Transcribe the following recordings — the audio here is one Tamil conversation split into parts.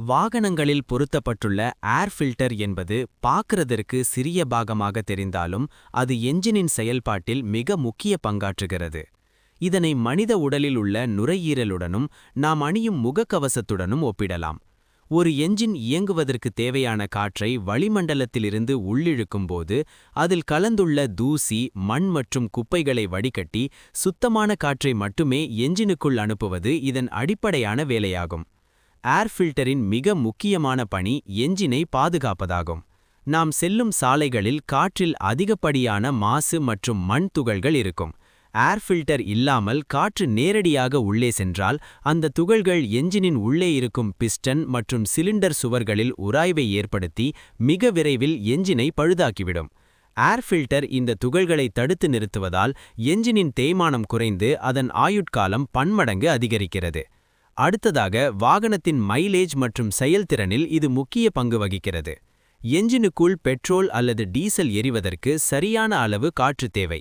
வாகனங்களில் பொருத்தப்பட்டுள்ள ஏர் ஃபில்டர் என்பது பார்க்கிறதற்கு சிறிய பாகமாக தெரிந்தாலும் அது என்ஜினின் செயல்பாட்டில் மிக முக்கிய பங்காற்றுகிறது. இதனை மனித உடலில் உள்ள நுரையீரலுடனும் நாம் அணியும் முகக்கவசத்துடனும் ஒப்பிடலாம். ஒரு என்ஜின் இயங்குவதற்கு தேவையான காற்றை வளிமண்டலத்திலிருந்து உள்ளிழுக்கும்போது அதில் கலந்துள்ள தூசி, மண் மற்றும் குப்பைகளை வடிகட்டி சுத்தமான காற்றை மட்டுமே என்ஜினுக்குள் அனுப்புவது இதன் அடிப்படையான வேலையாகும். ஏர் ஃபில்டரின் மிக முக்கியமான பணி என்ஜினை பாதுகாப்பதாகும். நாம் செல்லும் சாலைகளில் காற்றில் அதிகப்படியான மாசு மற்றும் மண் துகள்கள் இருக்கும். ஏர் ஃபில்டர் இல்லாமல் காற்று நேரடியாக உள்ளே சென்றால் அந்த துகள்கள் என்ஜினின் உள்ளே இருக்கும் பிஸ்டன் மற்றும் சிலிண்டர் சுவர்களில் உராய்வை ஏற்படுத்தி மிக விரைவில் என்ஜினை பழுதாக்கிவிடும். ஏர் ஃபில்டர் இந்த துகள்களை தடுத்து நிறுத்துவதால் என்ஜினின் தேய்மானம் குறைந்து அதன் ஆயுட்காலம் பன்மடங்கு அதிகரிக்கிறது. அடுத்ததாக வாகனத்தின் மைலேஜ் மற்றும் செயல்திறனில் இது முக்கிய பங்கு வகிக்கிறது. என்ஜினுக்குள் பெட்ரோல் அல்லது டீசல் எரிவதற்கு சரியான அளவு காற்று தேவை.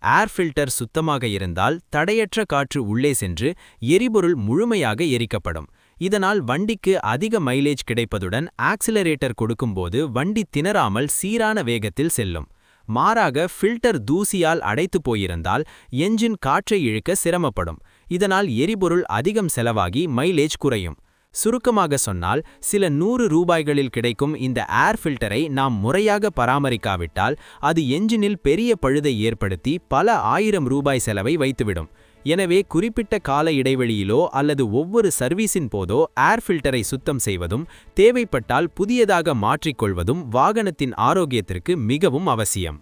ஏர் ஃபில்டர் சுத்தமாக இருந்தால் தடையற்ற காற்று உள்ளே சென்று எரிபொருள் முழுமையாக எரிக்கப்படும். இதனால் வண்டிக்கு அதிக மைலேஜ் கிடைப்பதுடன் ஆக்சிலரேட்டர் கொடுக்கும்போது வண்டி திணறாமல் சீரான வேகத்தில் செல்லும். மாறாக ஃபில்டர் தூசியால் அடைத்து போயிருந்தால் என்ஜின் காற்றை இழுக்க சிரமப்படும். இதனால் எரிபொருள் அதிகம் செலவாகி மைலேஜ் குறையும். சுருக்கமாக சொன்னால் சில 100 ரூபாய்களில் கிடைக்கும் இந்த ஏர் ஃபில்டரை நாம் முறையாக பராமரிக்காவிட்டால் அது என்ஜினில் பெரிய பழுதை ஏற்படுத்தி பல 1000 ரூபாய் செலவை வைத்துவிடும். எனவே குறிப்பிட்ட கால இடைவெளியிலோ அல்லது ஒவ்வொரு சர்வீஸின் போதோ ஏர் ஃபில்டரை சுத்தம் செய்வதும் தேவைப்பட்டால் புதியதாக மாற்றிக்கொள்வதும் வாகனத்தின் ஆரோக்கியத்திற்கு மிகவும் அவசியம்.